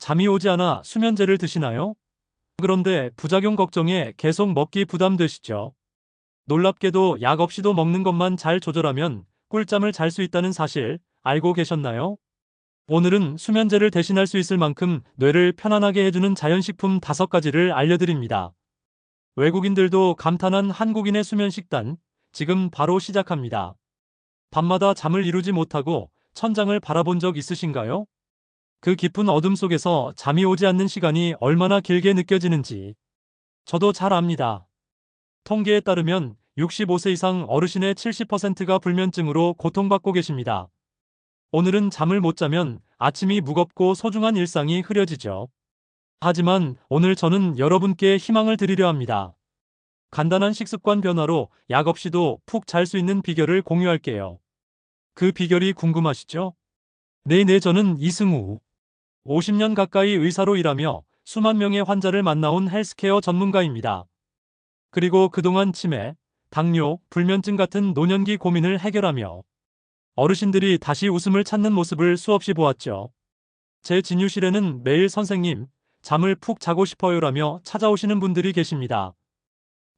잠이 오지 않아 수면제를 드시나요? 그런데 부작용 걱정에 계속 먹기 부담되시죠? 놀랍게도 약 없이도 먹는 것만 잘 조절하면 꿀잠을 잘 수 있다는 사실 알고 계셨나요? 오늘은 수면제를 대신할 수 있을 만큼 뇌를 편안하게 해주는 자연식품 5가지를 알려드립니다. 외국인들도 감탄한 한국인의 수면 식단, 지금 바로 시작합니다. 밤마다 잠을 이루지 못하고 천장을 바라본 적 있으신가요? 그 깊은 어둠 속에서 잠이 오지 않는 시간이 얼마나 길게 느껴지는지 저도 잘 압니다. 통계에 따르면 65세 이상 어르신의 70%가 불면증으로 고통받고 계십니다. 오늘은 잠을 못 자면 아침이 무겁고 소중한 일상이 흐려지죠. 하지만 오늘 저는 여러분께 희망을 드리려 합니다. 간단한 식습관 변화로 약 없이도 푹 잘 수 있는 비결을 공유할게요. 그 비결이 궁금하시죠? 네, 저는 이승우. 50년 가까이 의사로 일하며 수만 명의 환자를 만나온 헬스케어 전문가입니다. 그리고 그동안 치매, 당뇨, 불면증 같은 노년기 고민을 해결하며 어르신들이 다시 웃음을 찾는 모습을 수없이 보았죠. 제 진료실에는 매일 선생님, 잠을 푹 자고 싶어요라며 찾아오시는 분들이 계십니다.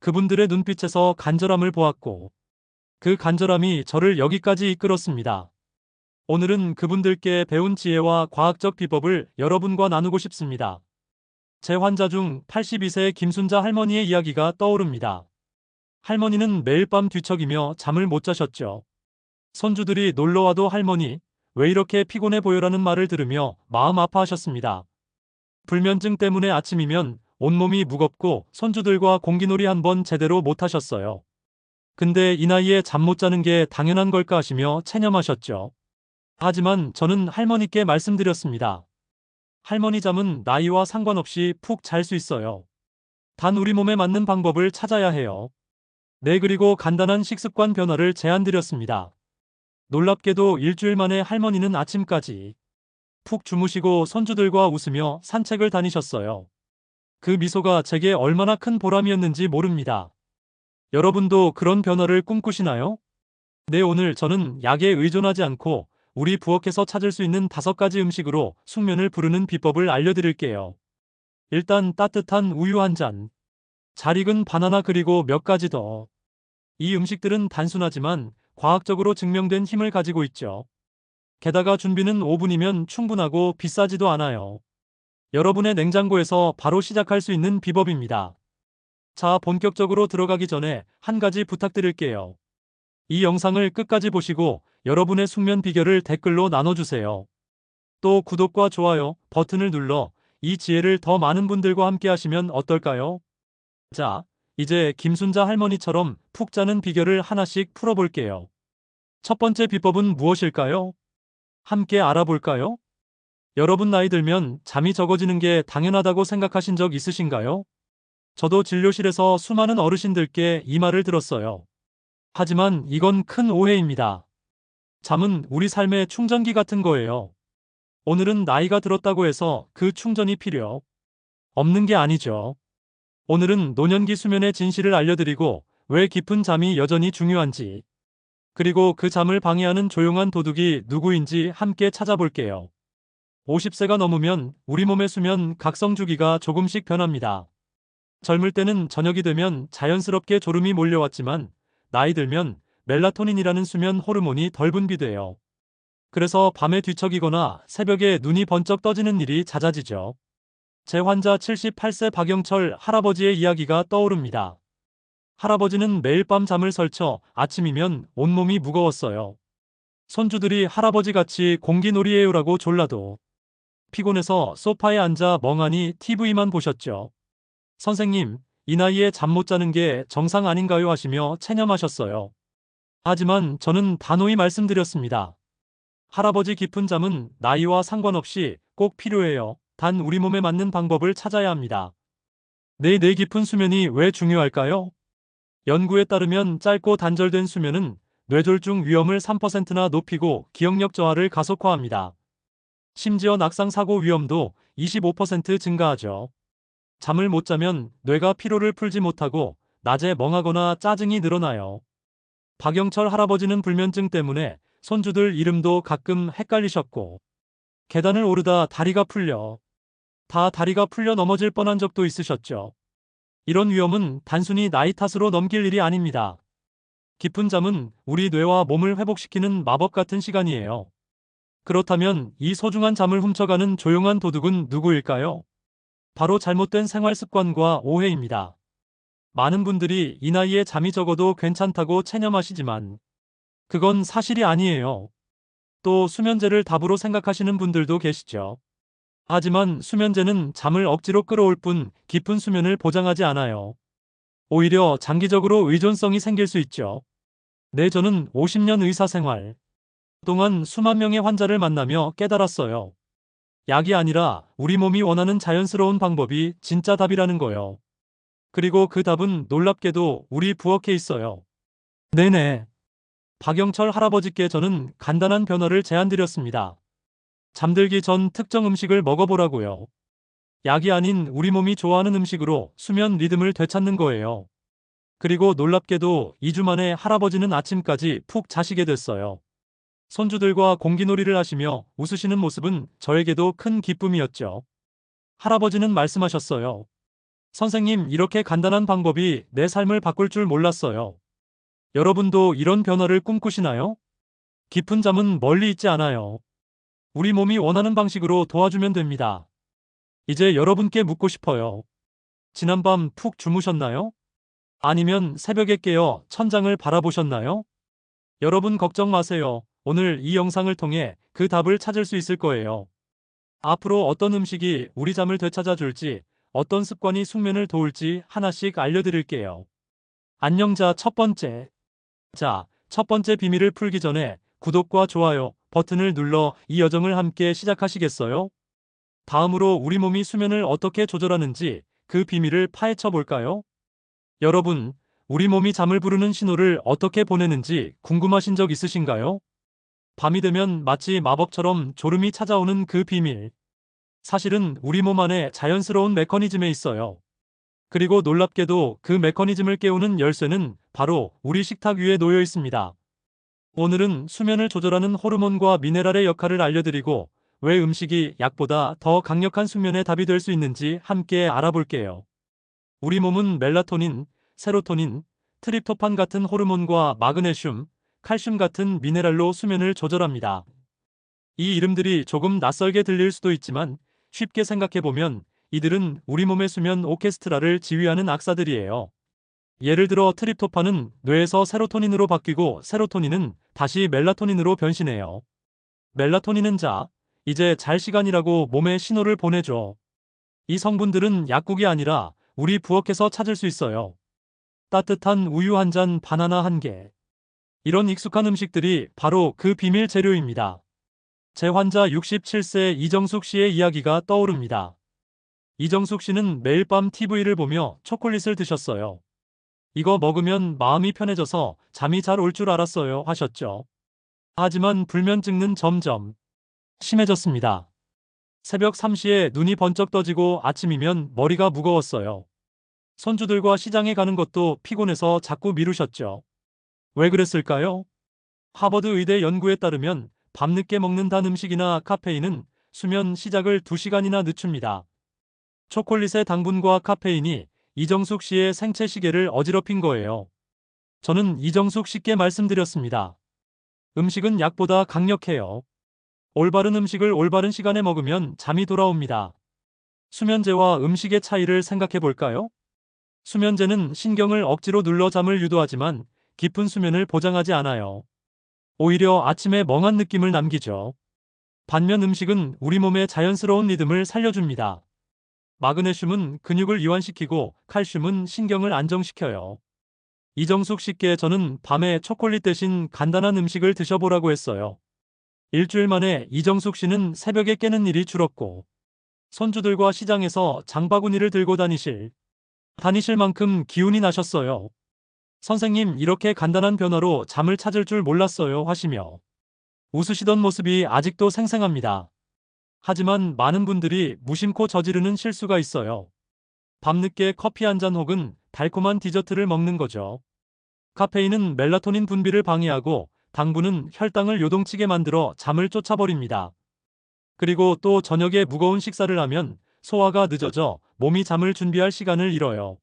그분들의 눈빛에서 간절함을 보았고, 그 간절함이 저를 여기까지 이끌었습니다. 오늘은 그분들께 배운 지혜와 과학적 비법을 여러분과 나누고 싶습니다. 제 환자 중 82세 김순자 할머니의 이야기가 떠오릅니다. 할머니는 매일 밤 뒤척이며 잠을 못 자셨죠. 손주들이 놀러와도 할머니, 왜 이렇게 피곤해 보여라는 말을 들으며 마음 아파하셨습니다. 불면증 때문에 아침이면 온몸이 무겁고 손주들과 공기놀이 한번 제대로 못 하셨어요. 근데 이 나이에 잠 못 자는 게 당연한 걸까 하시며 체념하셨죠. 하지만 저는 할머니께 말씀드렸습니다. 할머니 잠은 나이와 상관없이 푹 잘 수 있어요. 단 우리 몸에 맞는 방법을 찾아야 해요. 네, 그리고 간단한 식습관 변화를 제안드렸습니다. 놀랍게도 일주일 만에 할머니는 아침까지 푹 주무시고 손주들과 웃으며 산책을 다니셨어요. 그 미소가 제게 얼마나 큰 보람이었는지 모릅니다. 여러분도 그런 변화를 꿈꾸시나요? 네, 오늘 저는 약에 의존하지 않고 우리 부엌에서 찾을 수 있는 5가지 음식으로 숙면을 부르는 비법을 알려드릴게요. 일단 따뜻한 우유 한 잔, 잘 익은 바나나 그리고 몇 가지 더. 이 음식들은 단순하지만 과학적으로 증명된 힘을 가지고 있죠. 게다가 준비는 5분이면 충분하고 비싸지도 않아요. 여러분의 냉장고에서 바로 시작할 수 있는 비법입니다. 자, 본격적으로 들어가기 전에 한 가지 부탁드릴게요. 이 영상을 끝까지 보시고 여러분의 숙면 비결을 댓글로 나눠주세요. 또 구독과 좋아요 버튼을 눌러 이 지혜를 더 많은 분들과 함께 하시면 어떨까요? 자, 이제 김순자 할머니처럼 푹 자는 비결을 하나씩 풀어볼게요. 첫 번째 비법은 무엇일까요? 함께 알아볼까요? 여러분 나이 들면 잠이 적어지는 게 당연하다고 생각하신 적 있으신가요? 저도 진료실에서 수많은 어르신들께 이 말을 들었어요. 하지만 이건 큰 오해입니다. 잠은 우리 삶의 충전기 같은 거예요. 오늘은 나이가 들었다고 해서 그 충전이 필요 없는 게 아니죠. 오늘은 노년기 수면의 진실을 알려드리고 왜 깊은 잠이 여전히 중요한지, 그리고 그 잠을 방해하는 조용한 도둑이 누구인지 함께 찾아볼게요. 50세가 넘으면 우리 몸의 수면 각성 주기가 조금씩 변합니다. 젊을 때는 저녁이 되면 자연스럽게 졸음이 몰려왔지만 나이 들면 멜라토닌이라는 수면 호르몬이 덜 분비돼요. 그래서 밤에 뒤척이거나 새벽에 눈이 번쩍 떠지는 일이 잦아지죠. 제 환자 78세 박영철 할아버지의 이야기가 떠오릅니다. 할아버지는 매일 밤 잠을 설쳐 아침이면 온몸이 무거웠어요. 손주들이 할아버지 같이 공기놀이해요라고 졸라도 피곤해서 소파에 앉아 멍하니 TV만 보셨죠. 선생님, 이 나이에 잠 못 자는 게 정상 아닌가요? 하시며 체념하셨어요. 하지만 저는 단호히 말씀드렸습니다. 할아버지 깊은 잠은 나이와 상관없이 꼭 필요해요. 단 우리 몸에 맞는 방법을 찾아야 합니다. 내 깊은 수면이 왜 중요할까요? 연구에 따르면 짧고 단절된 수면은 뇌졸중 위험을 3%나 높이고 기억력 저하를 가속화합니다. 심지어 낙상 사고 위험도 25% 증가하죠. 잠을 못 자면 뇌가 피로를 풀지 못하고 낮에 멍하거나 짜증이 늘어나요. 박영철 할아버지는 불면증 때문에 손주들 이름도 가끔 헷갈리셨고 계단을 오르다 다리가 풀려 다 다리가 풀려 넘어질 뻔한 적도 있으셨죠. 이런 위험은 단순히 나이 탓으로 넘길 일이 아닙니다. 깊은 잠은 우리 뇌와 몸을 회복시키는 마법 같은 시간이에요. 그렇다면 이 소중한 잠을 훔쳐가는 조용한 도둑은 누구일까요? 바로 잘못된 생활 습관과 오해입니다. 많은 분들이 이 나이에 잠이 적어도 괜찮다고 체념하시지만 그건 사실이 아니에요. 또 수면제를 답으로 생각하시는 분들도 계시죠. 하지만 수면제는 잠을 억지로 끌어올 뿐 깊은 수면을 보장하지 않아요. 오히려 장기적으로 의존성이 생길 수 있죠. 네, 저는 50년 의사 생활 동안 수만 명의 환자를 만나며 깨달았어요. 약이 아니라 우리 몸이 원하는 자연스러운 방법이 진짜 답이라는 거요. 그리고 그 답은 놀랍게도 우리 부엌에 있어요. 네네. 박영철 할아버지께 저는 간단한 변화를 제안드렸습니다. 잠들기 전 특정 음식을 먹어보라고요. 약이 아닌 우리 몸이 좋아하는 음식으로 수면 리듬을 되찾는 거예요. 그리고 놀랍게도 2주 만에 할아버지는 아침까지 푹 자시게 됐어요. 손주들과 공기놀이를 하시며 웃으시는 모습은 저에게도 큰 기쁨이었죠. 할아버지는 말씀하셨어요. 선생님, 이렇게 간단한 방법이 내 삶을 바꿀 줄 몰랐어요. 여러분도 이런 변화를 꿈꾸시나요? 깊은 잠은 멀리 있지 않아요. 우리 몸이 원하는 방식으로 도와주면 됩니다. 이제 여러분께 묻고 싶어요. 지난밤 푹 주무셨나요? 아니면 새벽에 깨어 천장을 바라보셨나요? 여러분 걱정 마세요. 오늘 이 영상을 통해 그 답을 찾을 수 있을 거예요. 앞으로 어떤 음식이 우리 잠을 되찾아 줄지, 어떤 습관이 숙면을 도울지 하나씩 알려드릴게요. 안녕자 첫 번째. 자, 첫 번째 비밀을 풀기 전에 구독과 좋아요 버튼을 눌러 이 여정을 함께 시작하시겠어요? 다음으로 우리 몸이 수면을 어떻게 조절하는지 그 비밀을 파헤쳐 볼까요? 여러분, 우리 몸이 잠을 부르는 신호를 어떻게 보내는지 궁금하신 적 있으신가요? 밤이 되면 마치 마법처럼 졸음이 찾아오는 그 비밀. 사실은 우리 몸 안에 자연스러운 메커니즘에 있어요. 그리고 놀랍게도 그 메커니즘을 깨우는 열쇠는 바로 우리 식탁 위에 놓여 있습니다. 오늘은 수면을 조절하는 호르몬과 미네랄의 역할을 알려드리고 왜 음식이 약보다 더 강력한 수면의 답이 될 수 있는지 함께 알아볼게요. 우리 몸은 멜라토닌, 세로토닌, 트립토판 같은 호르몬과 마그네슘, 칼슘 같은 미네랄로 수면을 조절합니다. 이 이름들이 조금 낯설게 들릴 수도 있지만 쉽게 생각해보면 이들은 우리 몸의 수면 오케스트라를 지휘하는 악사들이에요. 예를 들어 트립토판은 뇌에서 세로토닌으로 바뀌고 세로토닌은 다시 멜라토닌으로 변신해요. 멜라토닌은 이제 잘 시간이라고 몸에 신호를 보내줘. 이 성분들은 약국이 아니라 우리 부엌에서 찾을 수 있어요. 따뜻한 우유 한 잔, 바나나 한 개. 이런 익숙한 음식들이 바로 그 비밀 재료입니다. 제 환자 67세 이정숙 씨의 이야기가 떠오릅니다. 이정숙 씨는 매일 밤 TV를 보며 초콜릿을 드셨어요. 이거 먹으면 마음이 편해져서 잠이 잘 올 줄 알았어요 하셨죠. 하지만 불면증은 점점 심해졌습니다. 새벽 3시에 눈이 번쩍 떠지고 아침이면 머리가 무거웠어요. 손주들과 시장에 가는 것도 피곤해서 자꾸 미루셨죠. 왜 그랬을까요? 하버드 의대 연구에 따르면 밤늦게 먹는 단 음식이나 카페인은 수면 시작을 2시간이나 늦춥니다. 초콜릿의 당분과 카페인이 이정숙 씨의 생체 시계를 어지럽힌 거예요. 저는 이정숙 씨께 말씀드렸습니다. 음식은 약보다 강력해요. 올바른 음식을 올바른 시간에 먹으면 잠이 돌아옵니다. 수면제와 음식의 차이를 생각해 볼까요? 수면제는 신경을 억지로 눌러 잠을 유도하지만 깊은 수면을 보장하지 않아요. 오히려 아침에 멍한 느낌을 남기죠. 반면 음식은 우리 몸의 자연스러운 리듬을 살려줍니다. 마그네슘은 근육을 이완시키고 칼슘은 신경을 안정시켜요. 이정숙 씨께 저는 밤에 초콜릿 대신 간단한 음식을 드셔보라고 했어요. 일주일 만에 이정숙 씨는 새벽에 깨는 일이 줄었고 손주들과 시장에서 장바구니를 들고 다니실 만큼 기운이 나셨어요. 선생님, 이렇게 간단한 변화로 잠을 찾을 줄 몰랐어요 하시며 웃으시던 모습이 아직도 생생합니다. 하지만 많은 분들이 무심코 저지르는 실수가 있어요. 밤늦게 커피 한 잔 혹은 달콤한 디저트를 먹는 거죠. 카페인은 멜라토닌 분비를 방해하고 당분은 혈당을 요동치게 만들어 잠을 쫓아버립니다. 그리고 또 저녁에 무거운 식사를 하면 소화가 늦어져 몸이 잠을 준비할 시간을 잃어요.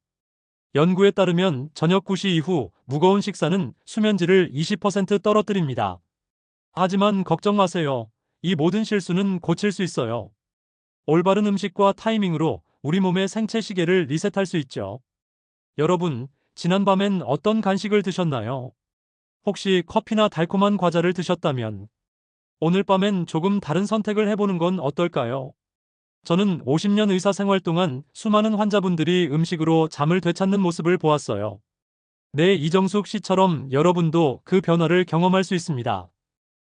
연구에 따르면 저녁 9시 이후 무거운 식사는 수면질을 20% 떨어뜨립니다. 하지만 걱정 마세요. 이 모든 실수는 고칠 수 있어요. 올바른 음식과 타이밍으로 우리 몸의 생체 시계를 리셋할 수 있죠. 여러분, 지난밤엔 어떤 간식을 드셨나요? 혹시 커피나 달콤한 과자를 드셨다면 오늘 밤엔 조금 다른 선택을 해보는 건 어떨까요? 저는 50년 의사 생활 동안 수많은 환자분들이 음식으로 잠을 되찾는 모습을 보았어요. 네, 이정숙 씨처럼 여러분도 그 변화를 경험할 수 있습니다.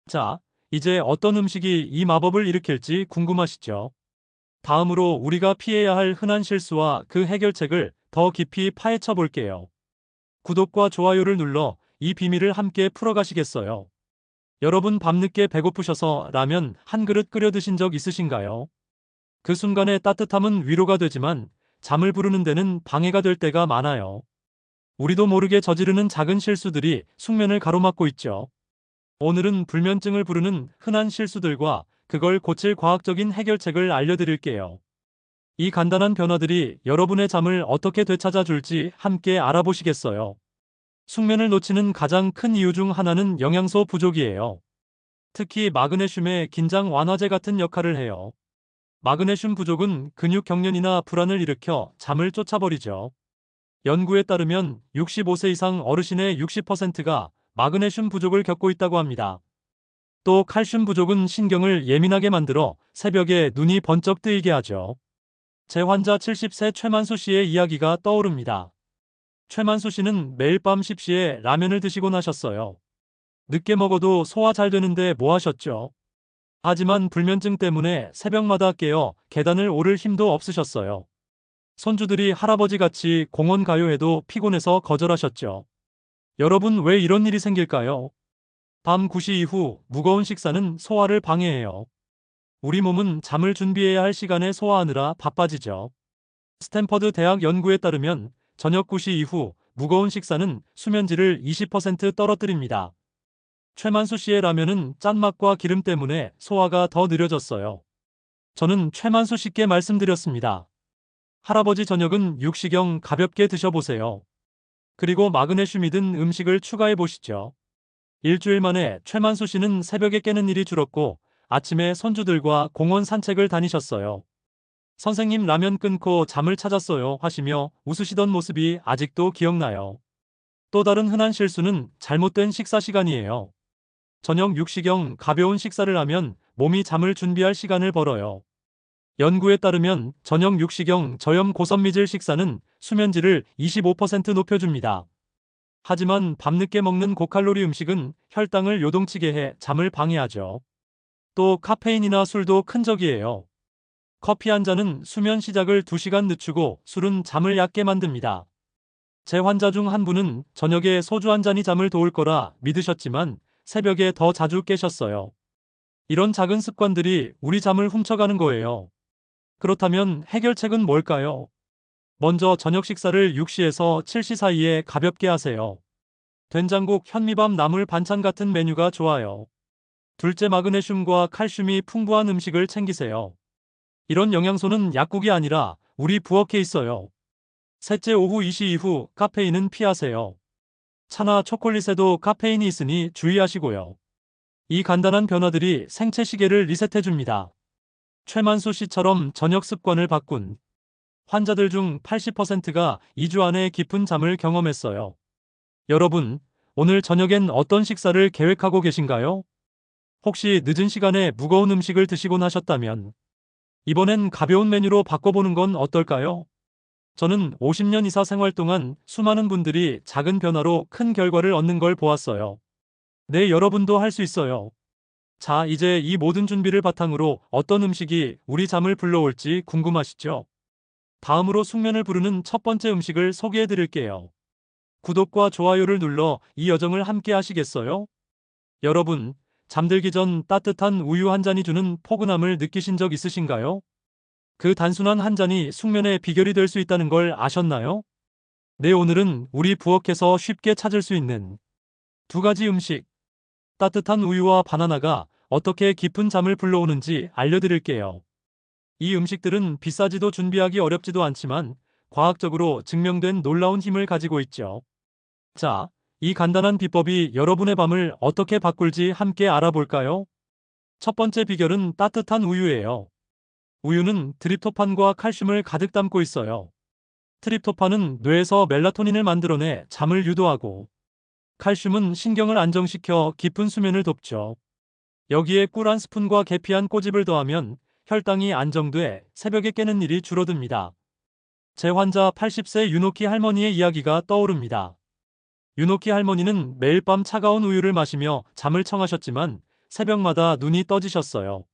자, 이제 어떤 음식이 이 마법을 일으킬지 궁금하시죠? 다음으로 우리가 피해야 할 흔한 실수와 그 해결책을 더 깊이 파헤쳐 볼게요. 구독과 좋아요를 눌러 이 비밀을 함께 풀어가시겠어요? 여러분 밤늦게 배고프셔서 라면 한 그릇 끓여 드신 적 있으신가요? 그 순간의 따뜻함은 위로가 되지만 잠을 부르는 데는 방해가 될 때가 많아요. 우리도 모르게 저지르는 작은 실수들이 숙면을 가로막고 있죠. 오늘은 불면증을 부르는 흔한 실수들과 그걸 고칠 과학적인 해결책을 알려드릴게요. 이 간단한 변화들이 여러분의 잠을 어떻게 되찾아 줄지 함께 알아보시겠어요? 숙면을 놓치는 가장 큰 이유 중 하나는 영양소 부족이에요. 특히 마그네슘의 긴장 완화제 같은 역할을 해요. 마그네슘 부족은 근육 경련이나 불안을 일으켜 잠을 쫓아버리죠. 연구에 따르면 65세 이상 어르신의 60%가 마그네슘 부족을 겪고 있다고 합니다. 또 칼슘 부족은 신경을 예민하게 만들어 새벽에 눈이 번쩍 뜨이게 하죠. 제 환자 70세 최만수 씨의 이야기가 떠오릅니다. 최만수 씨는 매일 밤 10시에 라면을 드시곤 하셨어요. 늦게 먹어도 소화 잘 되는데 뭐 하셨죠? 하지만 불면증 때문에 새벽마다 깨어 계단을 오를 힘도 없으셨어요. 손주들이 할아버지 같이 공원 가요 해도 피곤해서 거절하셨죠. 여러분 왜 이런 일이 생길까요? 밤 9시 이후 무거운 식사는 소화를 방해해요. 우리 몸은 잠을 준비해야 할 시간에 소화하느라 바빠지죠. 스탠퍼드 대학 연구에 따르면 저녁 9시 이후 무거운 식사는 수면질을 20% 떨어뜨립니다. 최만수 씨의 라면은 짠맛과 기름 때문에 소화가 더 느려졌어요. 저는 최만수 씨께 말씀드렸습니다. 할아버지 저녁은 육식형 가볍게 드셔보세요. 그리고 마그네슘이 든 음식을 추가해 보시죠. 일주일 만에 최만수 씨는 새벽에 깨는 일이 줄었고 아침에 손주들과 공원 산책을 다니셨어요. 선생님 라면 끊고 잠을 찾았어요 하시며 웃으시던 모습이 아직도 기억나요. 또 다른 흔한 실수는 잘못된 식사 시간이에요. 저녁 육식형 가벼운 식사를 하면 몸이 잠을 준비할 시간을 벌어요. 연구에 따르면 저녁 육식형 저염 고섬미질 식사는 수면질을 25% 높여줍니다. 하지만 밤늦게 먹는 고칼로리 음식은 혈당을 요동치게 해 잠을 방해하죠. 또 카페인이나 술도 큰 적이에요. 커피 한 잔은 수면 시작을 2시간 늦추고 술은 잠을 얕게 만듭니다. 제 환자 중 한 분은 저녁에 소주 한 잔이 잠을 도울 거라 믿으셨지만 새벽에 더 자주 깨셨어요. 이런 작은 습관들이 우리 잠을 훔쳐가는 거예요. 그렇다면 해결책은 뭘까요? 먼저 저녁 식사를 6시에서 7시 사이에 가볍게 하세요. 된장국, 현미밥, 나물 반찬 같은 메뉴가 좋아요. 둘째, 마그네슘과 칼슘이 풍부한 음식을 챙기세요. 이런 영양소는 약국이 아니라 우리 부엌에 있어요. 셋째, 오후 2시 이후 카페인은 피하세요. 차나 초콜릿에도 카페인이 있으니 주의하시고요. 이 간단한 변화들이 생체 시계를 리셋해줍니다. 최만수 씨처럼 저녁 습관을 바꾼 환자들 중 80%가 2주 안에 깊은 잠을 경험했어요. 여러분, 오늘 저녁엔 어떤 식사를 계획하고 계신가요? 혹시 늦은 시간에 무거운 음식을 드시곤 하셨다면 이번엔 가벼운 메뉴로 바꿔보는 건 어떨까요? 저는 50년 이사 생활 동안 수많은 분들이 작은 변화로 큰 결과를 얻는 걸 보았어요. 네, 여러분도 할 수 있어요. 자, 이제 이 모든 준비를 바탕으로 어떤 음식이 우리 잠을 불러올지 궁금하시죠? 다음으로 숙면을 부르는 첫 번째 음식을 소개해 드릴게요. 구독과 좋아요를 눌러 이 여정을 함께 하시겠어요? 여러분, 잠들기 전 따뜻한 우유 한 잔이 주는 포근함을 느끼신 적 있으신가요? 그 단순한 한 잔이 숙면의 비결이 될 수 있다는 걸 아셨나요? 네, 오늘은 우리 부엌에서 쉽게 찾을 수 있는 두 가지 음식, 따뜻한 우유와 바나나가 어떻게 깊은 잠을 불러오는지 알려드릴게요. 이 음식들은 비싸지도 준비하기 어렵지도 않지만 과학적으로 증명된 놀라운 힘을 가지고 있죠. 자, 이 간단한 비법이 여러분의 밤을 어떻게 바꿀지 함께 알아볼까요? 첫 번째 비결은 따뜻한 우유예요. 우유는 트립토판과 칼슘을 가득 담고 있어요. 트립토판은 뇌에서 멜라토닌을 만들어내 잠을 유도하고, 칼슘은 신경을 안정시켜 깊은 수면을 돕죠. 여기에 꿀 한 스푼과 계피 한 꼬집을 더하면 혈당이 안정돼 새벽에 깨는 일이 줄어듭니다. 제 환자 80세 윤옥희 할머니의 이야기가 떠오릅니다. 윤옥희 할머니는 매일 밤 차가운 우유를 마시며 잠을 청하셨지만 새벽마다 눈이 떠지셨어요.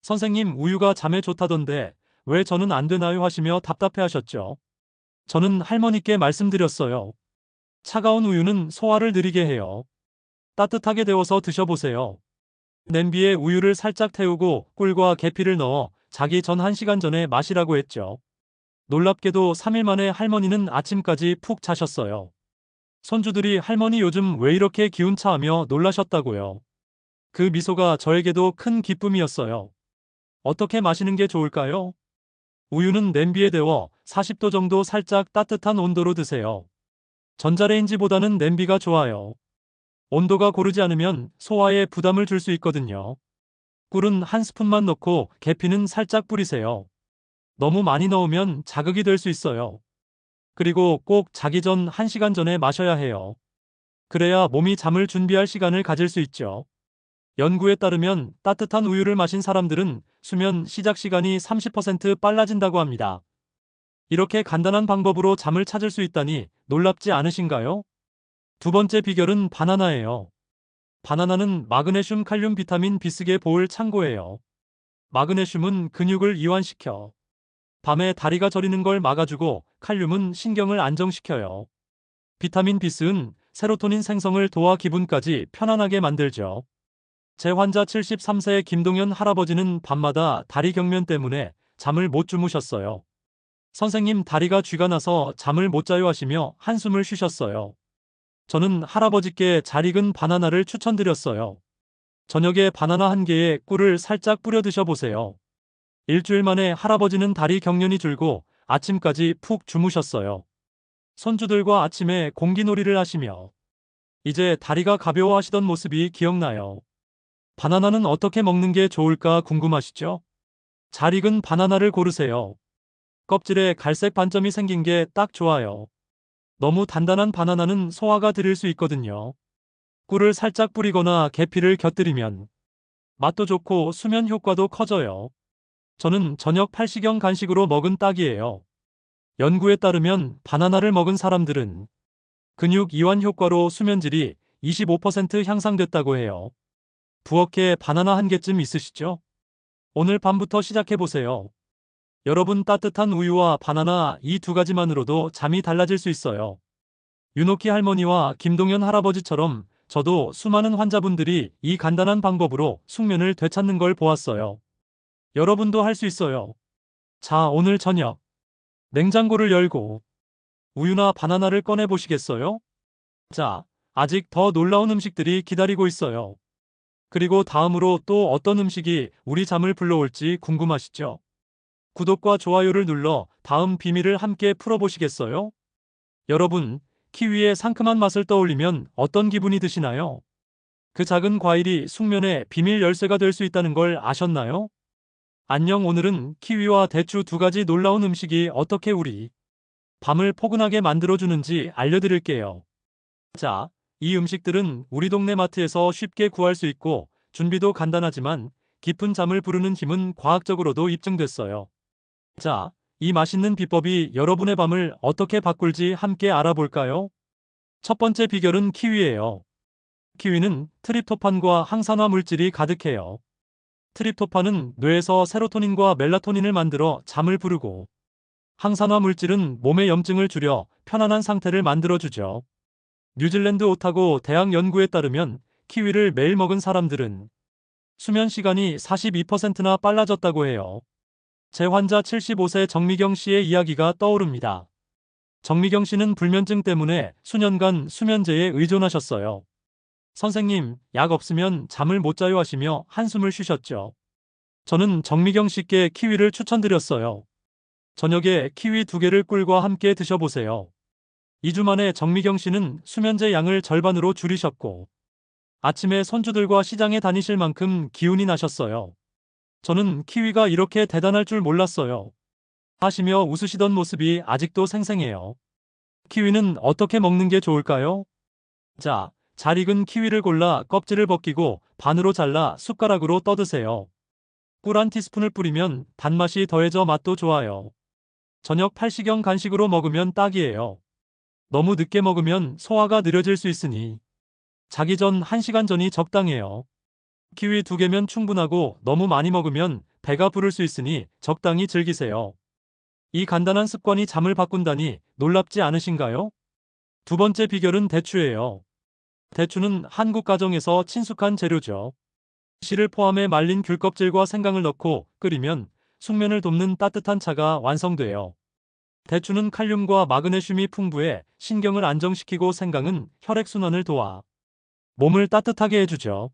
선생님, 우유가 잠에 좋다던데 왜 저는 안 되나요? 하시며 답답해 하셨죠. 저는 할머니께 말씀드렸어요. 차가운 우유는 소화를 느리게 해요. 따뜻하게 데워서 드셔보세요. 냄비에 우유를 살짝 태우고 꿀과 계피를 넣어 자기 전 1시간 전에 마시라고 했죠. 놀랍게도 3일 만에 할머니는 아침까지 푹 자셨어요. 손주들이 할머니 요즘 왜 이렇게 기운차하며 놀라셨다고요. 그 미소가 저에게도 큰 기쁨이었어요. 어떻게 마시는 게 좋을까요? 우유는 냄비에 데워 40도 정도 살짝 따뜻한 온도로 드세요. 전자레인지보다는 냄비가 좋아요. 온도가 고르지 않으면 소화에 부담을 줄 수 있거든요. 꿀은 한 스푼만 넣고 계피는 살짝 뿌리세요. 너무 많이 넣으면 자극이 될 수 있어요. 그리고 꼭 자기 전 1시간 전에 마셔야 해요. 그래야 몸이 잠을 준비할 시간을 가질 수 있죠. 연구에 따르면 따뜻한 우유를 마신 사람들은 수면 시작 시간이 30% 빨라진다고 합니다. 이렇게 간단한 방법으로 잠을 찾을 수 있다니 놀랍지 않으신가요? 두 번째 비결은 바나나예요. 바나나는 마그네슘, 칼륨, 비타민, 비스게 보을 창고예요. 마그네슘은 근육을 이완시켜 밤에 다리가 저리는 걸 막아주고, 칼륨은 신경을 안정시켜요. 비타민 B스는 세로토닌 생성을 도와 기분까지 편안하게 만들죠. 제 환자 73세 김동현 할아버지는 밤마다 다리 경련 때문에 잠을 못 주무셨어요. 선생님, 다리가 쥐가 나서 잠을 못 자요 하시며 한숨을 쉬셨어요. 저는 할아버지께 잘 익은 바나나를 추천드렸어요. 저녁에 바나나 한 개에 꿀을 살짝 뿌려 드셔보세요. 일주일 만에 할아버지는 다리 경련이 줄고 아침까지 푹 주무셨어요. 손주들과 아침에 공기놀이를 하시며 이제 다리가 가벼워하시던 모습이 기억나요. 바나나는 어떻게 먹는 게 좋을까 궁금하시죠? 잘 익은 바나나를 고르세요. 껍질에 갈색 반점이 생긴 게 딱 좋아요. 너무 단단한 바나나는 소화가 느릴 수 있거든요. 꿀을 살짝 뿌리거나 계피를 곁들이면 맛도 좋고 수면 효과도 커져요. 저는 저녁 8시경 간식으로 먹은 딱이에요. 연구에 따르면 바나나를 먹은 사람들은 근육 이완 효과로 수면질이 25% 향상됐다고 해요. 부엌에 바나나 한 개쯤 있으시죠? 오늘 밤부터 시작해보세요. 여러분, 따뜻한 우유와 바나나 이 두 가지만으로도 잠이 달라질 수 있어요. 윤옥희 할머니와 김동현 할아버지처럼 저도 수많은 환자분들이 이 간단한 방법으로 숙면을 되찾는 걸 보았어요. 여러분도 할 수 있어요. 자, 오늘 저녁 냉장고를 열고 우유나 바나나를 꺼내 보시겠어요? 자, 아직 더 놀라운 음식들이 기다리고 있어요. 그리고 다음으로 또 어떤 음식이 우리 잠을 불러올지 궁금하시죠? 구독과 좋아요를 눌러 다음 비밀을 함께 풀어보시겠어요? 여러분, 키위의 상큼한 맛을 떠올리면 어떤 기분이 드시나요? 그 작은 과일이 숙면의 비밀 열쇠가 될 수 있다는 걸 아셨나요? 안녕, 오늘은 키위와 대추 두 가지 놀라운 음식이 어떻게 우리 밤을 포근하게 만들어주는지 알려드릴게요. 자, 이 음식들은 우리 동네 마트에서 쉽게 구할 수 있고 준비도 간단하지만 깊은 잠을 부르는 힘은 과학적으로도 입증됐어요. 자, 이 맛있는 비법이 여러분의 밤을 어떻게 바꿀지 함께 알아볼까요? 첫 번째 비결은 키위예요. 키위는 트립토판과 항산화 물질이 가득해요. 트립토판은 뇌에서 세로토닌과 멜라토닌을 만들어 잠을 부르고, 항산화 물질은 몸의 염증을 줄여 편안한 상태를 만들어주죠. 뉴질랜드 오타고 대학 연구에 따르면 키위를 매일 먹은 사람들은 수면 시간이 42%나 빨라졌다고 해요. 제 환자 75세 정미경 씨의 이야기가 떠오릅니다. 정미경 씨는 불면증 때문에 수년간 수면제에 의존하셨어요. 선생님, 약 없으면 잠을 못 자요 하시며 한숨을 쉬셨죠. 저는 정미경 씨께 키위를 추천드렸어요. 저녁에 키위 2개를 꿀과 함께 드셔보세요. 2주 만에 정미경 씨는 수면제 양을 절반으로 줄이셨고 아침에 손주들과 시장에 다니실 만큼 기운이 나셨어요. 저는 키위가 이렇게 대단할 줄 몰랐어요. 하시며 웃으시던 모습이 아직도 생생해요. 키위는 어떻게 먹는 게 좋을까요? 자, 잘 익은 키위를 골라 껍질을 벗기고 반으로 잘라 숟가락으로 떠드세요. 꿀 한 티스푼을 뿌리면 단맛이 더해져 맛도 좋아요. 저녁 8시경 간식으로 먹으면 딱이에요. 너무 늦게 먹으면 소화가 느려질 수 있으니 자기 전 1시간 전이 적당해요. 키위 2개면 충분하고 너무 많이 먹으면 배가 부를 수 있으니 적당히 즐기세요. 이 간단한 습관이 잠을 바꾼다니 놀랍지 않으신가요? 두 번째 비결은 대추예요. 대추는 한국 가정에서 친숙한 재료죠. 씨를 포함해 말린 귤껍질과 생강을 넣고 끓이면 숙면을 돕는 따뜻한 차가 완성돼요. 대추는 칼륨과 마그네슘이 풍부해 신경을 안정시키고 생강은 혈액순환을 도와 몸을 따뜻하게 해주죠.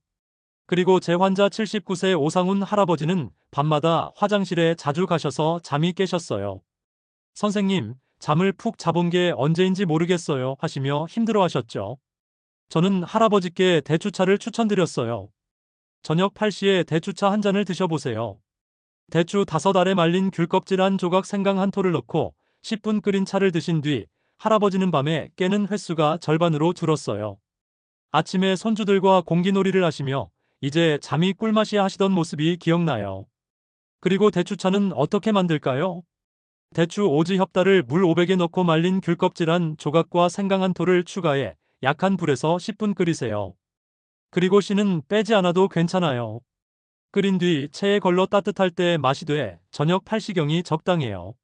그리고 제 환자 79세 오상훈 할아버지는 밤마다 화장실에 자주 가셔서 잠이 깨셨어요. 선생님, 잠을 푹 자본 게 언제인지 모르겠어요 하시며 힘들어 하셨죠. 저는 할아버지께 대추차를 추천드렸어요. 저녁 8시에 대추차 한 잔을 드셔보세요. 대추 5알에 말린 귤껍질 한 조각 생강 한 톨을 넣고 10분 끓인 차를 드신 뒤 할아버지는 밤에 깨는 횟수가 절반으로 줄었어요. 아침에 손주들과 공기놀이를 하시며 이제 잠이 꿀맛이야 하시던 모습이 기억나요. 그리고 대추차는 어떻게 만들까요? 대추 오지 협달을 물 500에 넣고 말린 귤껍질 한 조각과 생강 한 톨을 추가해 약한 불에서 10분 끓이세요. 그리고 씨는 빼지 않아도 괜찮아요. 끓인 뒤 체에 걸러 따뜻할 때 마시되 저녁 8시경이 적당해요.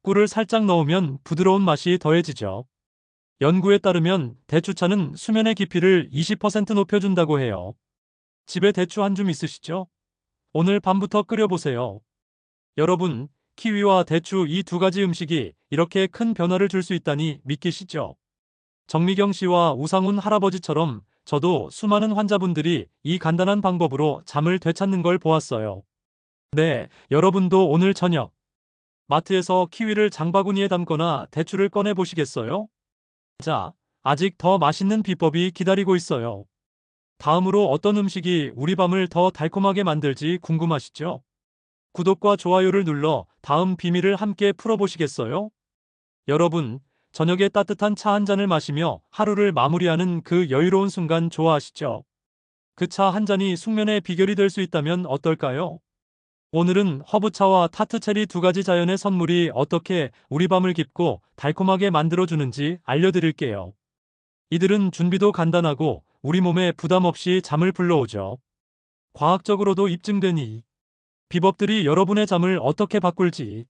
꿀을 살짝 넣으면 부드러운 맛이 더해지죠. 연구에 따르면 대추차는 수면의 깊이를 20% 높여준다고 해요. 집에 대추 한 줌 있으시죠? 오늘 밤부터 끓여보세요. 여러분, 키위와 대추 이 2가지 음식이 이렇게 큰 변화를 줄 수 있다니 믿기시죠? 정미경 씨와 우상훈 할아버지처럼 저도 수많은 환자분들이 이 간단한 방법으로 잠을 되찾는 걸 보았어요. 네, 여러분도 오늘 저녁 마트에서 키위를 장바구니에 담거나 대추를 꺼내 보시겠어요? 자, 아직 더 맛있는 비법이 기다리고 있어요. 다음으로 어떤 음식이 우리 밤을 더 달콤하게 만들지 궁금하시죠? 구독과 좋아요를 눌러 다음 비밀을 함께 풀어보시겠어요? 여러분, 저녁에 따뜻한 차 한 잔을 마시며 하루를 마무리하는 그 여유로운 순간 좋아하시죠? 그 차 한 잔이 숙면의 비결이 될 수 있다면 어떨까요? 오늘은 허브차와 타트체리 2가지 자연의 선물이 어떻게 우리 밤을 깊고 달콤하게 만들어주는지 알려드릴게요. 이들은 준비도 간단하고 우리 몸에 부담 없이 잠을 불러오죠. 과학적으로도 입증된 이 비법들이 여러분의 잠을 어떻게 바꿀지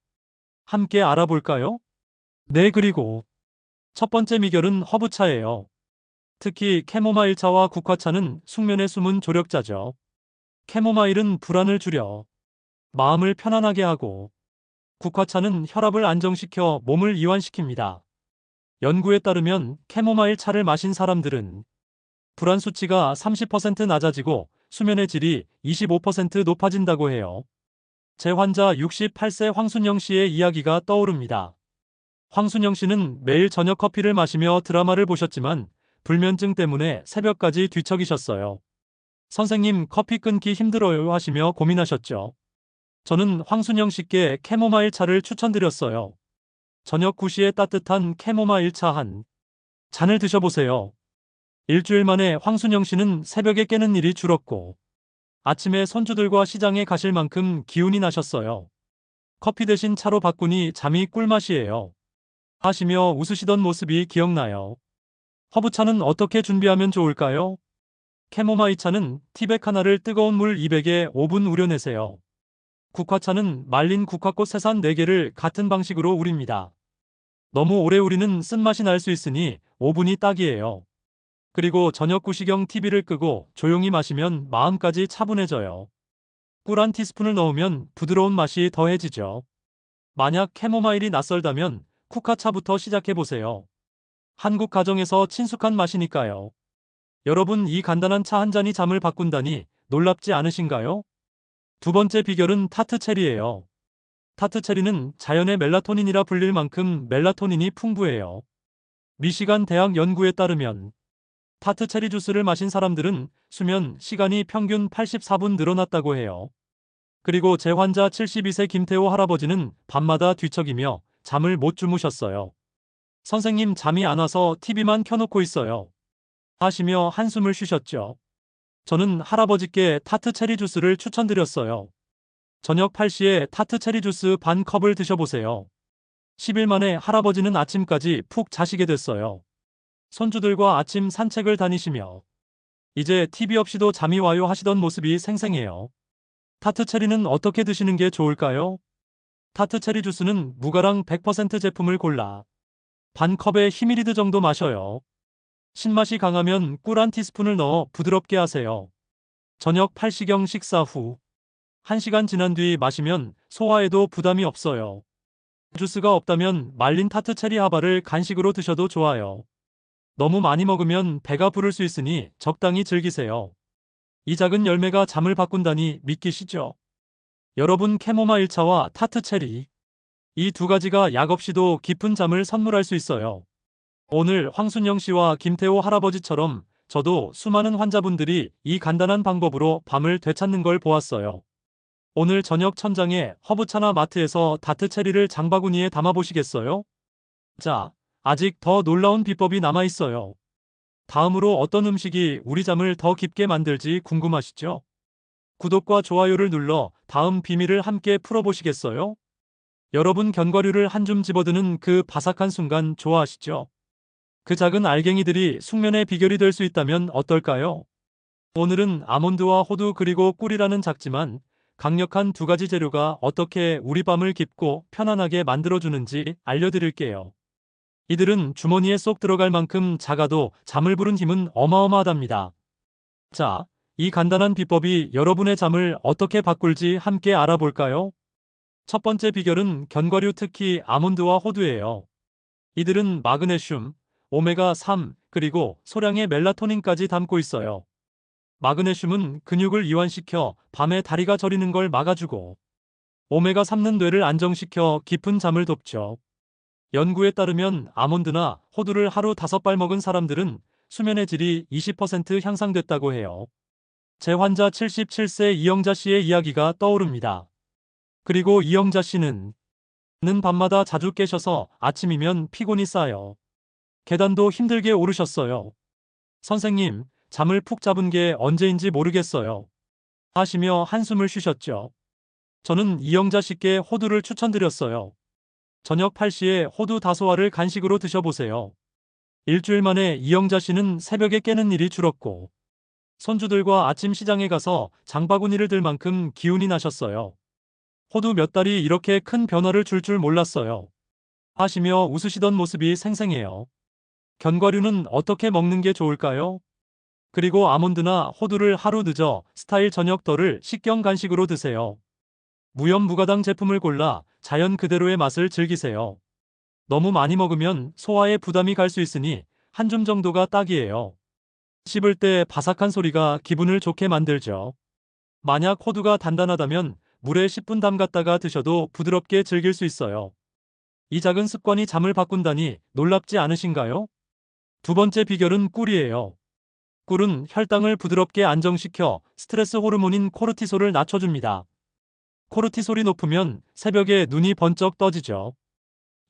함께 알아볼까요? 네, 그리고 첫 번째 비결은 허브차예요. 특히 캐모마일차와 국화차는 숙면의 숨은 조력자죠. 캐모마일은 불안을 줄여 마음을 편안하게 하고 국화차는 혈압을 안정시켜 몸을 이완시킵니다. 연구에 따르면 캐모마일 차를 마신 사람들은 불안 수치가 30% 낮아지고 수면의 질이 25% 높아진다고 해요. 제 환자 68세 황순영 씨의 이야기가 떠오릅니다. 황순영 씨는 매일 저녁 커피를 마시며 드라마를 보셨지만 불면증 때문에 새벽까지 뒤척이셨어요. 선생님, 커피 끊기 힘들어요 하시며 고민하셨죠. 저는 황순영 씨께 캐모마일 차를 추천드렸어요. 저녁 9시에 따뜻한 캐모마일 차 한 잔을 드셔보세요. 일주일 만에 황순영 씨는 새벽에 깨는 일이 줄었고 아침에 손주들과 시장에 가실 만큼 기운이 나셨어요. 커피 대신 차로 바꾸니 잠이 꿀맛이에요. 하시며 웃으시던 모습이 기억나요. 허브차는 어떻게 준비하면 좋을까요? 캐모마일 차는 티백 하나를 뜨거운 물 200에 5분 우려내세요. 국화차는 말린 국화꽃 새산 4개를 같은 방식으로 우립니다. 너무 오래 우리는 쓴맛이 날 수 있으니 5분이 딱이에요. 그리고 저녁 9시경 TV를 끄고 조용히 마시면 마음까지 차분해져요. 꿀 한 티스푼을 넣으면 부드러운 맛이 더해지죠. 만약 캐모마일이 낯설다면 쿠카차부터 시작해보세요. 한국 가정에서 친숙한 맛이니까요. 여러분, 이 간단한 차 한 잔이 잠을 바꾼다니 놀랍지 않으신가요? 두 번째 비결은 타트 체리예요. 타트 체리는 자연의 멜라토닌이라 불릴 만큼 멜라토닌이 풍부해요. 미시간 대학 연구에 따르면 타트 체리 주스를 마신 사람들은 수면 시간이 평균 84분 늘어났다고 해요. 그리고 제 환자 72세 김태호 할아버지는 밤마다 뒤척이며 잠을 못 주무셨어요. 선생님, 잠이 안 와서 TV만 켜놓고 있어요, 하시며 한숨을 쉬셨죠. 저는 할아버지께 타트 체리 주스를 추천드렸어요. 저녁 8시에 타트 체리 주스 반 컵을 드셔보세요. 10일 만에 할아버지는 아침까지 푹 자시게 됐어요. 손주들과 아침 산책을 다니시며 이제 TV 없이도 잠이 와요 하시던 모습이 생생해요. 타트 체리는 어떻게 드시는 게 좋을까요? 타트 체리 주스는 무가랑 100% 제품을 골라 반 컵에 히미리드 정도 마셔요. 신맛이 강하면 꿀 한 티스푼을 넣어 부드럽게 하세요. 저녁 8시경 식사 후 1시간 지난 뒤 마시면 소화에도 부담이 없어요. 주스가 없다면 말린 타트 체리 하바를 간식으로 드셔도 좋아요. 너무 많이 먹으면 배가 부를 수 있으니 적당히 즐기세요. 이 작은 열매가 잠을 바꾼다니 믿기시죠? 여러분, 캐모마일차와 타트 체리, 이 두 가지가 약 없이도 깊은 잠을 선물할 수 있어요. 오늘 황순영 씨와 김태호 할아버지처럼 저도 수많은 환자분들이 이 간단한 방법으로 밤을 되찾는 걸 보았어요. 오늘 저녁 천장에 허브차나 마트에서 타트 체리를 장바구니에 담아보시겠어요? 자, 아직 더 놀라운 비법이 남아있어요. 다음으로 어떤 음식이 우리 잠을 더 깊게 만들지 궁금하시죠? 구독과 좋아요를 눌러 다음 비밀을 함께 풀어보시겠어요? 여러분, 견과류를 한 줌 집어드는 그 바삭한 순간 좋아하시죠? 그 작은 알갱이들이 숙면의 비결이 될 수 있다면 어떨까요? 오늘은 아몬드와 호두 그리고 꿀이라는 작지만 강력한 두 가지 재료가 어떻게 우리 밤을 깊고 편안하게 만들어주는지 알려드릴게요. 이들은 주머니에 쏙 들어갈 만큼 작아도 잠을 부른 힘은 어마어마하답니다. 자, 이 간단한 비법이 여러분의 잠을 어떻게 바꿀지 함께 알아볼까요? 첫 번째 비결은 견과류, 특히 아몬드와 호두예요. 이들은 마그네슘, 오메가3, 그리고 소량의 멜라토닌까지 담고 있어요. 마그네슘은 근육을 이완시켜 밤에 다리가 저리는 걸 막아주고, 오메가3는 뇌를 안정시켜 깊은 잠을 돕죠. 연구에 따르면 아몬드나 호두를 하루 5발 먹은 사람들은 수면의 질이 20% 향상됐다고 해요. 제 환자 77세 이영자 씨의 이야기가 떠오릅니다. 그리고 이영자 씨는 밤마다 자주 깨셔서 아침이면 피곤이 쌓여 계단도 힘들게 오르셨어요. 선생님, 잠을 푹 잡은 게 언제인지 모르겠어요, 하시며 한숨을 쉬셨죠. 저는 이영자 씨께 호두를 추천드렸어요. 저녁 8시에 호두 다소화를 간식으로 드셔보세요. 일주일 만에 이영자 씨는 새벽에 깨는 일이 줄었고, 손주들과 아침 시장에 가서 장바구니를 들 만큼 기운이 나셨어요. 호두 몇 달이 이렇게 큰 변화를 줄 줄 몰랐어요, 하시며 웃으시던 모습이 생생해요. 견과류는 어떻게 먹는 게 좋을까요? 그리고 아몬드나 호두를 하루 늦어 스타일 저녁더를 식경 간식으로 드세요. 무염 무가당 제품을 골라 자연 그대로의 맛을 즐기세요. 너무 많이 먹으면 소화에 부담이 갈 수 있으니 한 줌 정도가 딱이에요. 씹을 때 바삭한 소리가 기분을 좋게 만들죠. 만약 호두가 단단하다면 물에 10분 담갔다가 드셔도 부드럽게 즐길 수 있어요. 이 작은 습관이 잠을 바꾼다니 놀랍지 않으신가요? 두 번째 비결은 꿀이에요. 꿀은 혈당을 부드럽게 안정시켜 스트레스 호르몬인 코르티솔을 낮춰줍니다. 코르티솔이 높으면 새벽에 눈이 번쩍 떠지죠.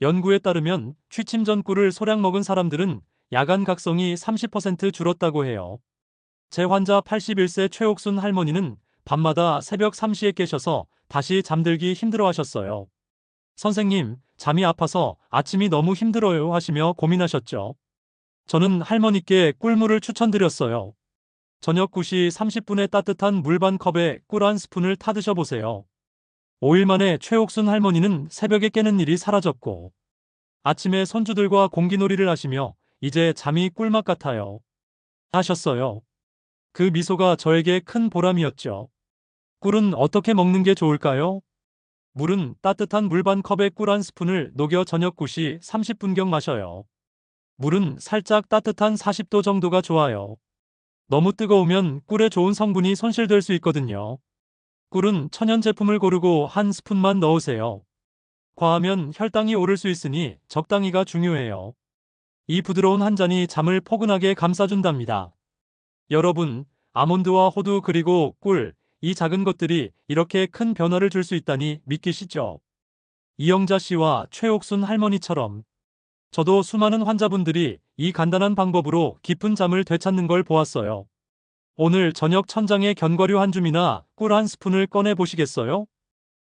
연구에 따르면 취침 전 꿀을 소량 먹은 사람들은 야간 각성이 30% 줄었다고 해요. 제 환자 81세 최옥순 할머니는 밤마다 새벽 3시에 깨셔서 다시 잠들기 힘들어 하셨어요. 선생님, 잠이 아파서 아침이 너무 힘들어요 하시며 고민하셨죠. 저는 할머니께 꿀물을 추천드렸어요. 저녁 9시 30분에 따뜻한 물 반 컵에 꿀 한 스푼을 타 드셔보세요. 5일 만에 최옥순 할머니는 새벽에 깨는 일이 사라졌고, 아침에 손주들과 공기놀이를 하시며 이제 잠이 꿀맛 같아요, 하셨어요. 그 미소가 저에게 큰 보람이었죠. 꿀은 어떻게 먹는 게 좋을까요? 물은 따뜻한 물 반 컵에 꿀 한 스푼을 녹여 저녁 9시 30분경 마셔요. 물은 살짝 따뜻한 40도 정도가 좋아요. 너무 뜨거우면 꿀에 좋은 성분이 손실될 수 있거든요. 꿀은 천연 제품을 고르고 한 스푼만 넣으세요. 과하면 혈당이 오를 수 있으니 적당히가 중요해요. 이 부드러운 한 잔이 잠을 포근하게 감싸준답니다. 여러분, 아몬드와 호두 그리고 꿀, 이 작은 것들이 이렇게 큰 변화를 줄 수 있다니 믿기시죠? 이영자 씨와 최옥순 할머니처럼 저도 수많은 환자분들이 이 간단한 방법으로 깊은 잠을 되찾는 걸 보았어요. 오늘 저녁 천장에 견과류 한 줌이나 꿀 한 스푼을 꺼내 보시겠어요?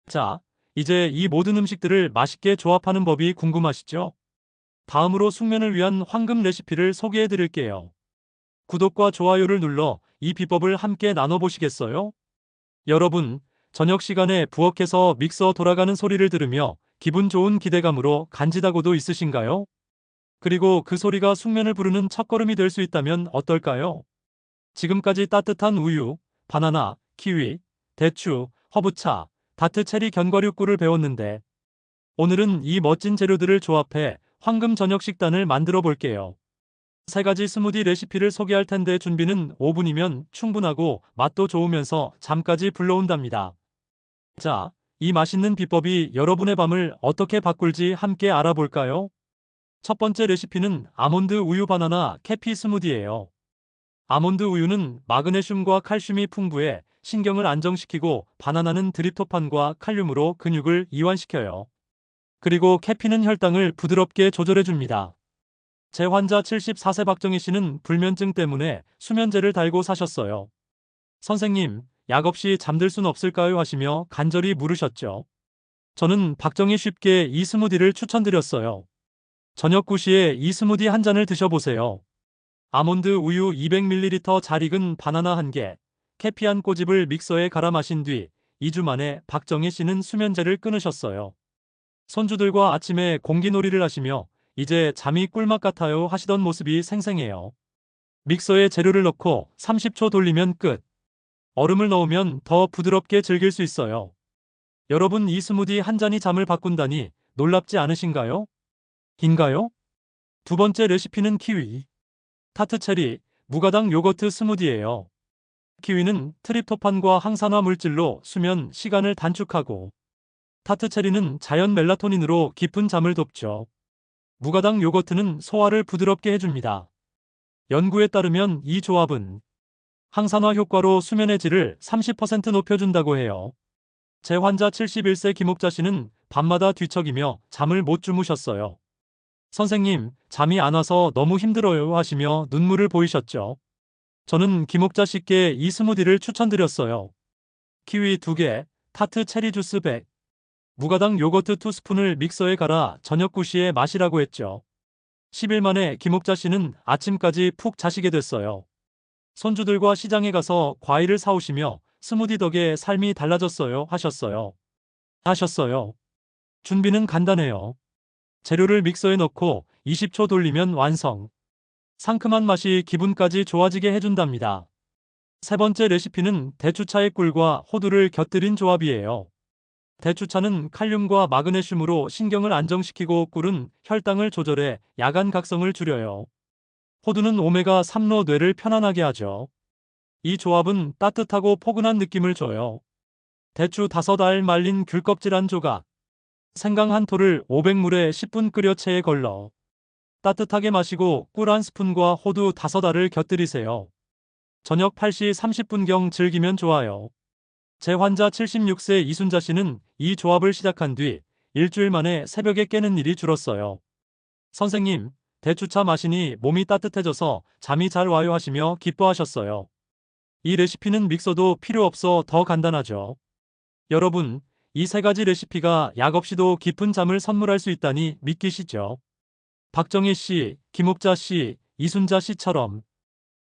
자, 이제 이 모든 음식들을 맛있게 조합하는 법이 궁금하시죠? 다음으로 숙면을 위한 황금 레시피를 소개해 드릴게요. 구독과 좋아요를 눌러 이 비법을 함께 나눠보시겠어요? 여러분, 저녁 시간에 부엌에서 믹서 돌아가는 소리를 들으며 기분 좋은 기대감으로 간지다고도 있으신가요? 그리고 그 소리가 숙면을 부르는 첫걸음이 될 수 있다면 어떨까요? 지금까지 따뜻한 우유, 바나나, 키위, 대추, 허브차, 다트 체리 견과류 꿀을 배웠는데 오늘은 이 멋진 재료들을 조합해 황금 저녁 식단을 만들어 볼게요. 세 가지 스무디 레시피를 소개할 텐데 준비는 5분이면 충분하고 맛도 좋으면서 잠까지 불러온답니다. 자, 이 맛있는 비법이 여러분의 밤을 어떻게 바꿀지 함께 알아볼까요? 첫 번째 레시피는 아몬드 우유 바나나 캐피 스무디예요. 아몬드 우유는 마그네슘과 칼슘이 풍부해 신경을 안정시키고 바나나는 드립토판과 칼륨으로 근육을 이완시켜요. 그리고 캐피는 혈당을 부드럽게 조절해줍니다. 제 환자 74세 박정희 씨는 불면증 때문에 수면제를 달고 사셨어요. 선생님, 약 없이 잠들 순 없을까요? 하시며 간절히 물으셨죠. 저는 박정희 쉽게 이 스무디를 추천드렸어요. 저녁 9시에 이 스무디 한 잔을 드셔보세요. 아몬드 우유 200ml 잘 익은 바나나 1개, 캐피 한 꼬집을 믹서에 갈아 마신 뒤 2주 만에 박정희 씨는 수면제를 끊으셨어요. 손주들과 아침에 공기놀이를 하시며 이제 잠이 꿀맛 같아요 하시던 모습이 생생해요. 믹서에 재료를 넣고 30초 돌리면 끝. 얼음을 넣으면 더 부드럽게 즐길 수 있어요. 여러분, 이 스무디 한 잔이 잠을 바꾼다니 놀랍지 않으신가요? 인가요? 두 번째 레시피는 키위, 타트 체리, 무가당 요거트 스무디예요. 키위는 트립토판과 항산화 물질로 수면 시간을 단축하고 타트 체리는 자연 멜라토닌으로 깊은 잠을 돕죠. 무가당 요거트는 소화를 부드럽게 해줍니다. 연구에 따르면 이 조합은 항산화 효과로 수면의 질을 30% 높여준다고 해요. 제 환자 71세 김옥자 씨는 밤마다 뒤척이며 잠을 못 주무셨어요. 선생님, 잠이 안 와서 너무 힘들어요 하시며 눈물을 보이셨죠. 저는 김옥자 씨께 이 스무디를 추천드렸어요. 키위 2개, 타트 체리 주스 100, 무가당 요거트 2스푼을 믹서에 갈아 저녁 9시에 마시라고 했죠. 10일 만에 김옥자 씨는 아침까지 푹 자시게 됐어요. 손주들과 시장에 가서 과일을 사오시며 스무디 덕에 삶이 달라졌어요 하셨어요. 준비는 간단해요. 재료를 믹서에 넣고 20초 돌리면 완성. 상큼한 맛이 기분까지 좋아지게 해준답니다. 세 번째 레시피는 대추차의 꿀과 호두를 곁들인 조합이에요. 대추차는 칼륨과 마그네슘으로 신경을 안정시키고 꿀은 혈당을 조절해 야간 각성을 줄여요. 호두는 오메가3로 뇌를 편안하게 하죠. 이 조합은 따뜻하고 포근한 느낌을 줘요. 대추 5알 말린 귤 껍질 한 조각, 생강 한 톨을 500ml에 10분 끓여 체에 걸러 따뜻하게 마시고 꿀 한 스푼과 호두 5알을 곁들이세요. 저녁 8시 30분경 즐기면 좋아요. 제 환자 76세 이순자 씨는 이 조합을 시작한 뒤 일주일 만에 새벽에 깨는 일이 줄었어요. 선생님, 대추차 마시니 몸이 따뜻해져서 잠이 잘 와요 하시며 기뻐하셨어요. 이 레시피는 믹서도 필요 없어 더 간단하죠. 여러분, 이 세 가지 레시피가 약 없이도 깊은 잠을 선물할 수 있다니 믿기시죠? 박정희 씨, 김옥자 씨, 이순자 씨처럼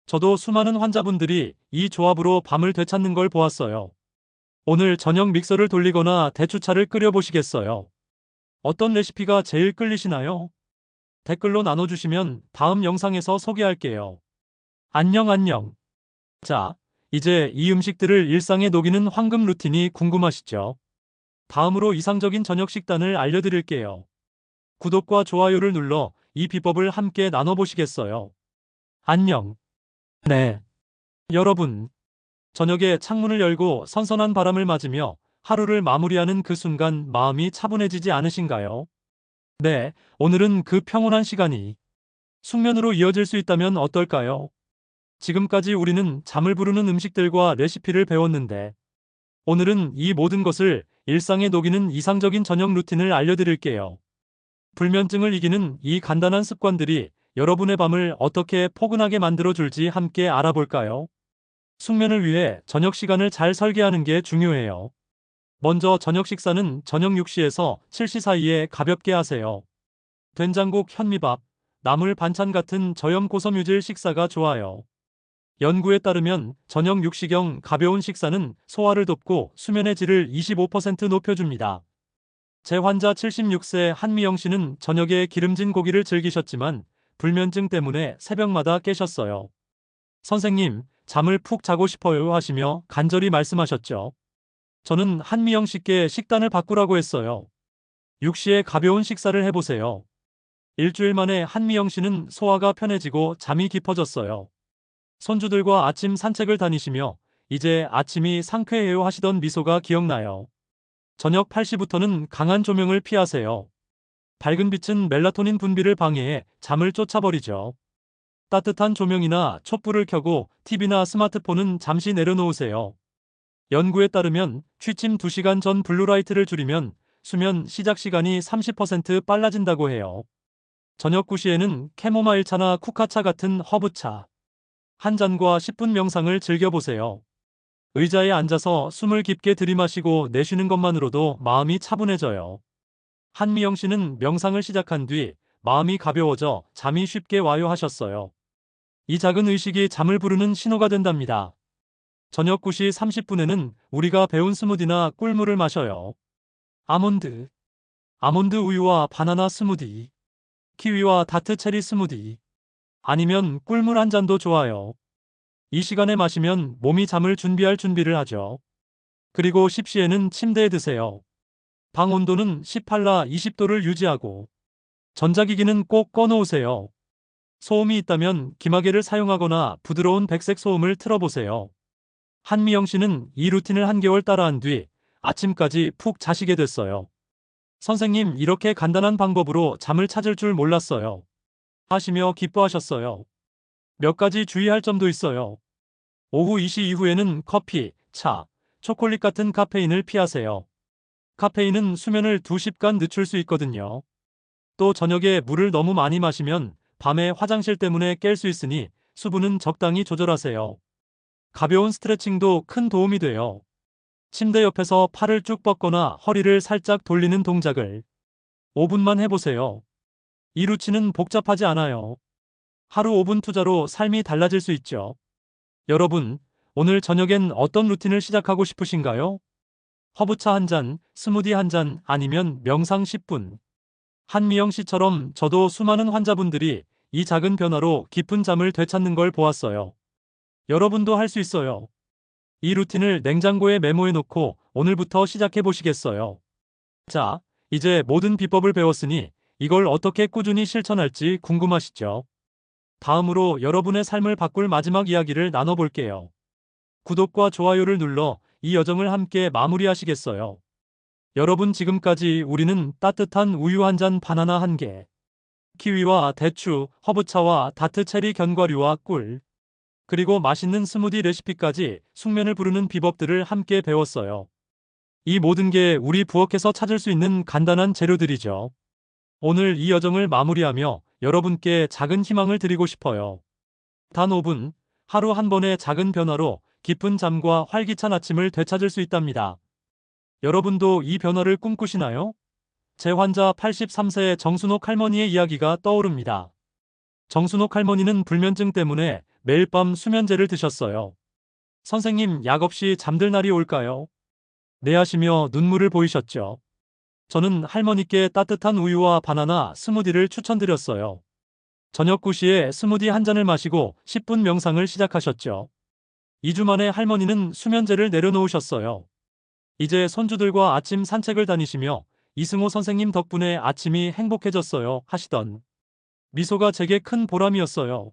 저도 수많은 환자분들이 이 조합으로 밤을 되찾는 걸 보았어요. 오늘 저녁 믹서를 돌리거나 대추차를 끓여 보시겠어요? 어떤 레시피가 제일 끌리시나요? 댓글로 나눠주시면 다음 영상에서 소개할게요. 안녕. 자, 이제 이 음식들을 일상에 녹이는 황금 루틴이 궁금하시죠? 다음으로 이상적인 저녁 식단을 알려드릴게요. 구독과 좋아요를 눌러 이 비법을 함께 나눠보시겠어요? 안녕. 네. 여러분. 저녁에 창문을 열고 선선한 바람을 맞으며 하루를 마무리하는 그 순간 마음이 차분해지지 않으신가요? 네, 오늘은 그 평온한 시간이 숙면으로 이어질 수 있다면 어떨까요? 지금까지 우리는 잠을 부르는 음식들과 레시피를 배웠는데, 오늘은 이 모든 것을 일상에 녹이는 이상적인 저녁 루틴을 알려드릴게요. 불면증을 이기는 이 간단한 습관들이 여러분의 밤을 어떻게 포근하게 만들어줄지 함께 알아볼까요? 숙면을 위해 저녁 시간을 잘 설계하는 게 중요해요. 먼저 저녁 식사는 저녁 6시에서 7시 사이에 가볍게 하세요. 된장국, 현미밥, 나물 반찬 같은 저염 고섬유질 식사가 좋아요. 연구에 따르면 저녁 6시경 가벼운 식사는 소화를 돕고 수면의 질을 25% 높여줍니다. 제 환자 76세 한미영 씨는 저녁에 기름진 고기를 즐기셨지만 불면증 때문에 새벽마다 깨셨어요. 선생님, 잠을 푹 자고 싶어요 하시며 간절히 말씀하셨죠. 저는 한미영 씨께 식단을 바꾸라고 했어요. 6시에 가벼운 식사를 해보세요. 일주일 만에 한미영 씨는 소화가 편해지고 잠이 깊어졌어요. 손주들과 아침 산책을 다니시며 이제 아침이 상쾌해요 하시던 미소가 기억나요. 저녁 8시부터는 강한 조명을 피하세요. 밝은 빛은 멜라토닌 분비를 방해해 잠을 쫓아버리죠. 따뜻한 조명이나 촛불을 켜고 TV나 스마트폰은 잠시 내려놓으세요. 연구에 따르면 취침 2시간 전 블루라이트를 줄이면 수면 시작 시간이 30% 빨라진다고 해요. 저녁 9시에는 캐모마일 차나 쿠카차 같은 허브차 한 잔과 10분 명상을 즐겨보세요. 의자에 앉아서 숨을 깊게 들이마시고 내쉬는 것만으로도 마음이 차분해져요. 한미영 씨는 명상을 시작한 뒤 마음이 가벼워져 잠이 쉽게 와요 하셨어요. 이 작은 의식이 잠을 부르는 신호가 된답니다. 저녁 9시 30분에는 우리가 배운 스무디나 꿀물을 마셔요. 아몬드 우유와 바나나 스무디, 키위와 다트 체리 스무디, 아니면 꿀물 한 잔도 좋아요. 이 시간에 마시면 몸이 잠을 준비할 준비를 하죠. 그리고 10시에는 침대에 드세요. 방 온도는 18나 20도를 유지하고 전자기기는 꼭 꺼놓으세요. 소음이 있다면 기마개를 사용하거나 부드러운 백색 소음을 틀어보세요. 한미영 씨는 이 루틴을 한 개월 따라한 뒤 아침까지 푹 자시게 됐어요. 선생님, 이렇게 간단한 방법으로 잠을 찾을 줄 몰랐어요. 하시며 기뻐하셨어요. 몇 가지 주의할 점도 있어요. 오후 2시 이후에는 커피, 차, 초콜릿 같은 카페인을 피하세요. 카페인은 수면을 2시간 늦출 수 있거든요. 또 저녁에 물을 너무 많이 마시면 밤에 화장실 때문에 깰 수 있으니 수분은 적당히 조절하세요. 가벼운 스트레칭도 큰 도움이 돼요. 침대 옆에서 팔을 쭉 뻗거나 허리를 살짝 돌리는 동작을 5분만 해보세요. 이 루틴은 복잡하지 않아요. 하루 5분 투자로 삶이 달라질 수 있죠. 여러분, 오늘 저녁엔 어떤 루틴을 시작하고 싶으신가요? 허브차 한 잔, 스무디 한 잔, 아니면 명상 10분. 한미영 씨처럼 저도 수많은 환자분들이 이 작은 변화로 깊은 잠을 되찾는 걸 보았어요. 여러분도 할 수 있어요. 이 루틴을 냉장고에 메모해 놓고 오늘부터 시작해 보시겠어요? 자, 이제 모든 비법을 배웠으니 이걸 어떻게 꾸준히 실천할지 궁금하시죠? 다음으로 여러분의 삶을 바꿀 마지막 이야기를 나눠볼게요. 구독과 좋아요를 눌러 이 여정을 함께 마무리하시겠어요? 여러분, 지금까지 우리는 따뜻한 우유 한 잔, 바나나 한 개, 키위와 대추, 허브차와 다트 체리 견과류와 꿀, 그리고 맛있는 스무디 레시피까지 숙면을 부르는 비법들을 함께 배웠어요. 이 모든 게 우리 부엌에서 찾을 수 있는 간단한 재료들이죠. 오늘 이 여정을 마무리하며 여러분께 작은 희망을 드리고 싶어요. 단 5분, 하루 한 번의 작은 변화로 깊은 잠과 활기찬 아침을 되찾을 수 있답니다. 여러분도 이 변화를 꿈꾸시나요? 제 환자 83세의 정순옥 할머니의 이야기가 떠오릅니다. 정순옥 할머니는 불면증 때문에 매일 밤 수면제를 드셨어요. 선생님, 약 없이 잠들 날이 올까요? 네 하시며 눈물을 보이셨죠. 저는 할머니께 따뜻한 우유와 바나나 스무디를 추천드렸어요. 저녁 9시에 스무디 한 잔을 마시고 10분 명상을 시작하셨죠. 2주 만에 할머니는 수면제를 내려놓으셨어요. 이제 손주들과 아침 산책을 다니시며 이승호 선생님 덕분에 아침이 행복해졌어요 하시던 미소가 제게 큰 보람이었어요.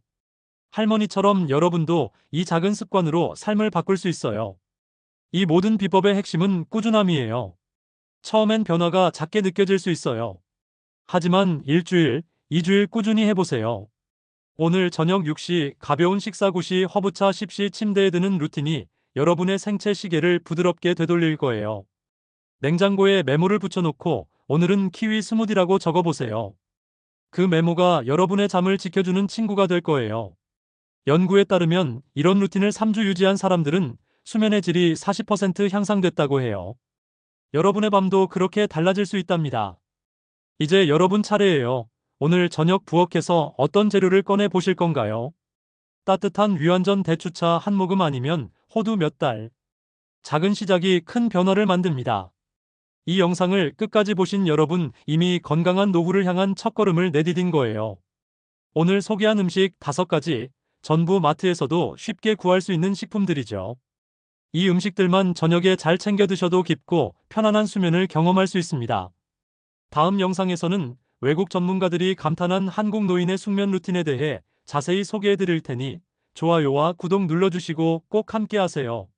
할머니처럼 여러분도 이 작은 습관으로 삶을 바꿀 수 있어요. 이 모든 비법의 핵심은 꾸준함이에요. 처음엔 변화가 작게 느껴질 수 있어요. 하지만 일주일, 2주일 꾸준히 해보세요. 오늘 저녁 6시 가벼운 식사 9시 허브차 10시 침대에 드는 루틴이 여러분의 생체 시계를 부드럽게 되돌릴 거예요. 냉장고에 메모를 붙여놓고 오늘은 키위 스무디라고 적어보세요. 그 메모가 여러분의 잠을 지켜주는 친구가 될 거예요. 연구에 따르면 이런 루틴을 3주 유지한 사람들은 수면의 질이 40% 향상됐다고 해요. 여러분의 밤도 그렇게 달라질 수 있답니다. 이제 여러분 차례예요. 오늘 저녁 부엌에서 어떤 재료를 꺼내 보실 건가요? 따뜻한 위완전 대추차 한 모금 아니면 호두 몇 달. 작은 시작이 큰 변화를 만듭니다. 이 영상을 끝까지 보신 여러분 이미 건강한 노후를 향한 첫걸음을 내디딘 거예요. 오늘 소개한 음식 5가지 전부 마트에서도 쉽게 구할 수 있는 식품들이죠. 이 음식들만 저녁에 잘 챙겨 드셔도 깊고 편안한 수면을 경험할 수 있습니다. 다음 영상에서는 외국 전문가들이 감탄한 한국 노인의 숙면 루틴에 대해 자세히 소개해 드릴 테니 좋아요와 구독 눌러주시고 꼭 함께 하세요.